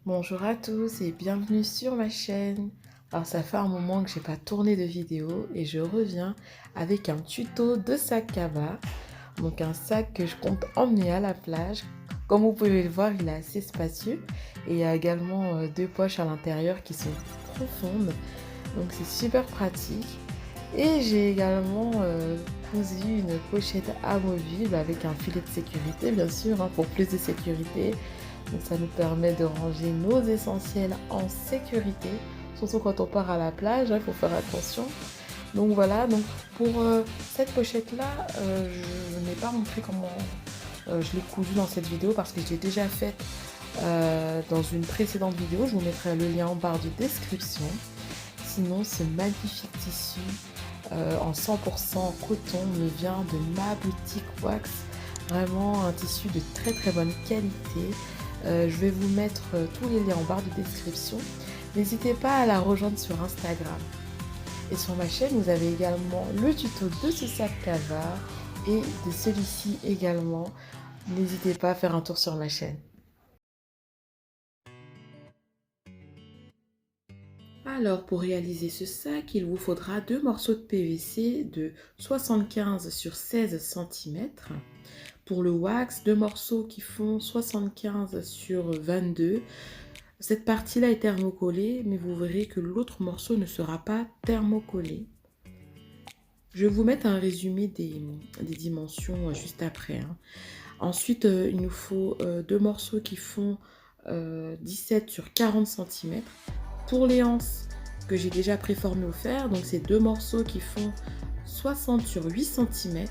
Bonjour à tous et bienvenue sur ma chaîne. Alors ça fait un moment que j'ai pas tourné de vidéo et je reviens avec un tuto de sac Kava. Donc un sac que je compte emmener à la plage. Comme vous pouvez le voir, il est assez spacieux et il y a également deux poches à l'intérieur qui sont profondes. Donc c'est super pratique. Et j'ai également cousu une pochette amovible avec un filet de sécurité bien sûr, pour plus de sécurité. Donc ça nous permet de ranger nos essentiels en sécurité, surtout quand on part à la plage, il faut faire attention. Donc voilà, donc pour cette pochette-là, je n'ai pas montré comment je l'ai cousue dans cette vidéo parce que je l'ai déjà faite dans une précédente vidéo. Je vous mettrai le lien en barre de description. Sinon, ce magnifique tissu en 100% coton me vient de ma boutique Wax. Vraiment un tissu de très très bonne qualité. Je vais vous mettre tous les liens en barre de description. N'hésitez pas à la rejoindre sur Instagram. Et sur ma chaîne, vous avez également le tuto de ce sac Kava et de celui-ci également. N'hésitez pas à faire un tour sur ma chaîne. Alors, pour réaliser ce sac, il vous faudra deux morceaux de PVC de 75 sur 16 cm. Pour le wax, deux morceaux qui font 75 sur 22. Cette partie-là est thermocollée, mais vous verrez que l'autre morceau ne sera pas thermocollé. Je vais vous mettre un résumé des dimensions juste après. Ensuite, il nous faut deux morceaux qui font 17 sur 40 cm. Pour les anses que j'ai déjà préformées au fer, donc c'est deux morceaux qui font 60 sur 8 cm.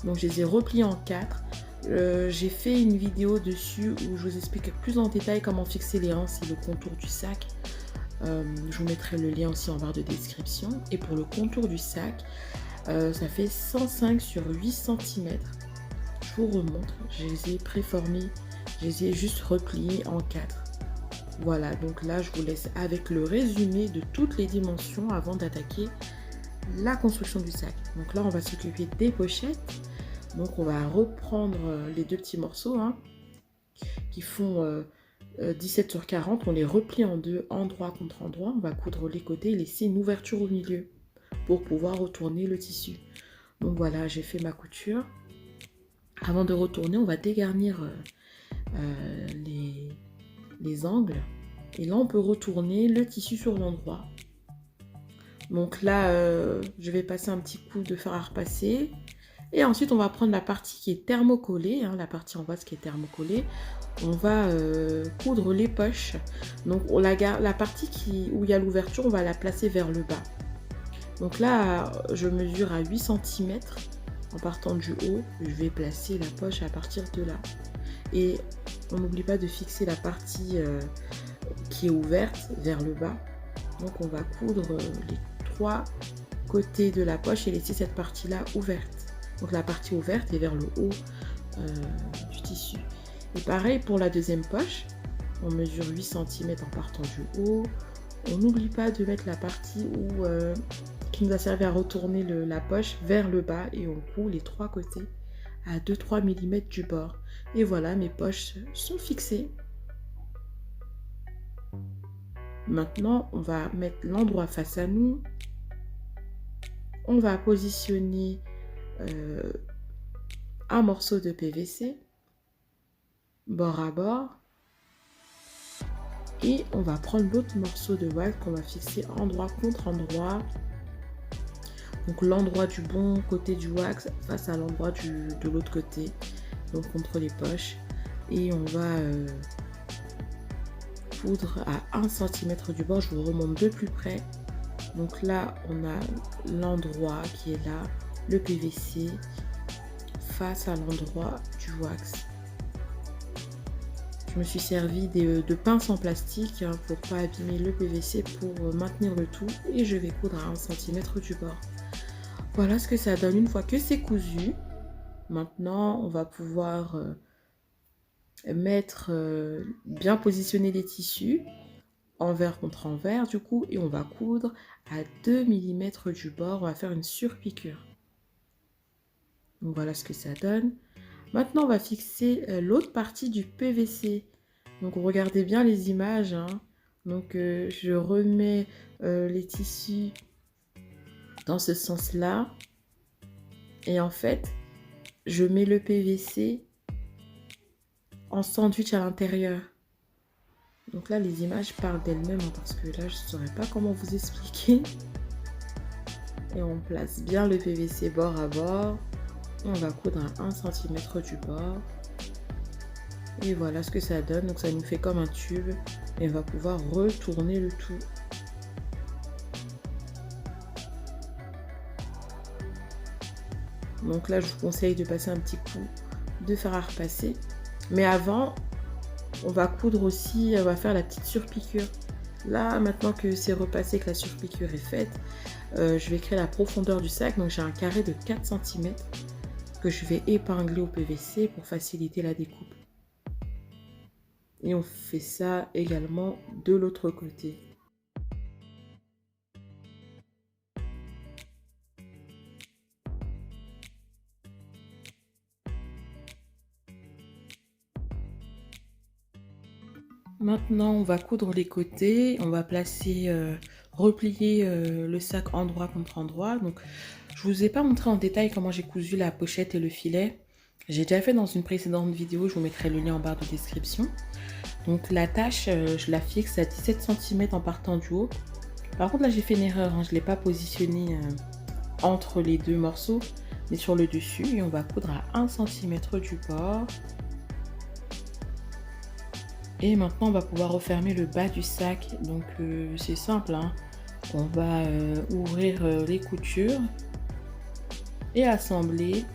Donc je les ai repliés en 4. J'ai fait une vidéo dessus où je vous explique plus en détail comment fixer les anses et le contour du sac. Je vous mettrai le lien aussi en barre de description. Et pour le contour du sac, ça fait 105 sur 8 cm. Je vous remontre, je les ai préformés, je les ai juste repliés en 4. Voilà, donc là je vous laisse avec le résumé de toutes les dimensions avant d'attaquer la construction du sac. Donc là on va s'occuper des pochettes. Donc on va reprendre les deux petits morceaux qui font 17 sur 40. On les replie en deux, endroit contre endroit. On va coudre les côtés et laisser une ouverture au milieu pour pouvoir retourner le tissu. Donc voilà, j'ai fait ma couture. Avant de retourner, on va dégarnir les angles. Et là, on peut retourner le tissu sur l'endroit. Donc là, je vais passer un petit coup de fer à repasser. Et ensuite, on va prendre la partie qui est thermocollée, la partie en bas qui est thermocollée. On va coudre les poches. Donc la partie où il y a l'ouverture, on va la placer vers le bas. Donc là, je mesure à 8 cm. En partant du haut, je vais placer la poche à partir de là. Et on n'oublie pas de fixer la partie qui est ouverte vers le bas. Donc on va coudre les 3 côtés de la poche et laisser cette partie-là ouverte. Donc la partie ouverte est vers le haut du tissu. Et pareil pour la deuxième poche, on mesure 8 cm en partant du haut. On n'oublie pas de mettre la partie qui nous a servi à retourner la poche vers le bas et on coud les 3 côtés à 2-3 mm du bord. Et voilà, mes poches sont fixées. Maintenant, on va mettre l'endroit face à nous. On va positionner un morceau de PVC bord à bord et on va prendre l'autre morceau de wax qu'on va fixer endroit contre endroit. Donc l'endroit du bon côté du wax face à l'endroit de l'autre côté, donc contre les poches. Et on va coudre à 1 cm du bord. Je vous remonte de plus près. Donc là, on a l'endroit qui est là, le PVC face à l'endroit du wax. Je me suis servi de pinces en plastique pour ne pas abîmer le PVC pour maintenir le tout et je vais coudre à 1 cm du bord. Voilà ce que ça donne une fois que c'est cousu. Maintenant, on va pouvoir bien positionner les tissus envers contre envers du coup et on va coudre à 2 mm du bord. On va faire une surpiqûre. Donc voilà ce que ça donne. Maintenant, on va fixer l'autre partie du PVC. Donc regardez bien les images, hein. Donc je remets les tissus dans ce sens-là. Et en fait, je mets le PVC en sandwich à l'intérieur. Donc là, les images parlent d'elles-mêmes, hein, parce que là, je ne saurais pas comment vous expliquer. Et on place bien le PVC bord à bord. Et on va coudre à 1 cm du bord. Et voilà ce que ça donne. Donc ça nous fait comme un tube. Et on va pouvoir retourner le tout. Donc là, je vous conseille de passer un petit coup de fer à repasser. Mais avant, on va coudre aussi, on va faire la petite surpiqûre. Là, maintenant que c'est repassé, que la surpiqûre est faite, je vais créer la profondeur du sac. Donc j'ai un carré de 4 cm que je vais épingler au PVC pour faciliter la découpe. Et on fait ça également de l'autre côté. Maintenant, on va coudre les côtés. On va placer, replier le sac endroit contre endroit. Donc, je vous ai pas montré en détail comment j'ai cousu la pochette et le filet. J'ai déjà fait dans une précédente vidéo. Je vous mettrai le lien en barre de description. Donc, la tâche, je la fixe à 17 cm en partant du haut. Par contre, là, j'ai fait une erreur, hein. Je ne l'ai pas positionné entre les deux morceaux, mais sur le dessus. Et on va coudre à 1 cm du bord. Et maintenant, on va pouvoir refermer le bas du sac. Donc, c'est simple, hein. On va ouvrir les coutures et assembler.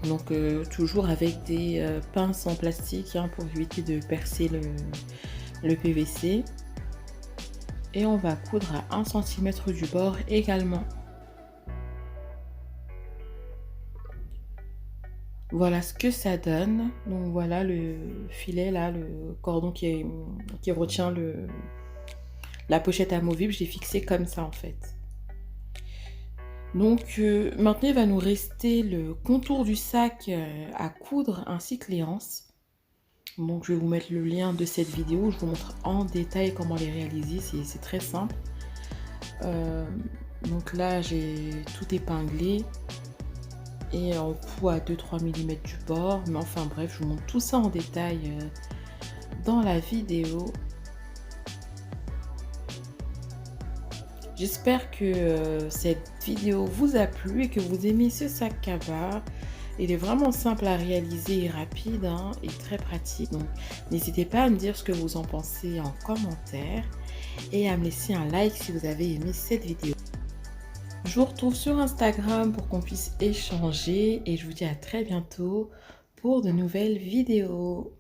Donc, toujours avec des pinces en plastique, hein, pour éviter de percer le PVC. Et on va coudre à 1 cm du bord également. Voilà ce que ça donne. Donc voilà le filet là, le cordon qui retient la pochette amovible. J'ai fixé comme ça en fait. Donc maintenant il va nous rester le contour du sac à coudre ainsi que les anses. Donc je vais vous mettre le lien de cette vidéo où je vous montre en détail comment les réaliser. C'est très simple. Donc là j'ai tout épinglé. Et on coud à 2-3 mm du bord. Mais enfin bref, je vous montre tout ça en détail dans la vidéo. J'espère que cette vidéo vous a plu et que vous aimez ce sac cabas. Il est vraiment simple à réaliser et rapide, hein, et très pratique. Donc n'hésitez pas à me dire ce que vous en pensez en commentaire et à me laisser un like si vous avez aimé cette vidéo. Je vous retrouve sur Instagram pour qu'on puisse échanger et je vous dis à très bientôt pour de nouvelles vidéos.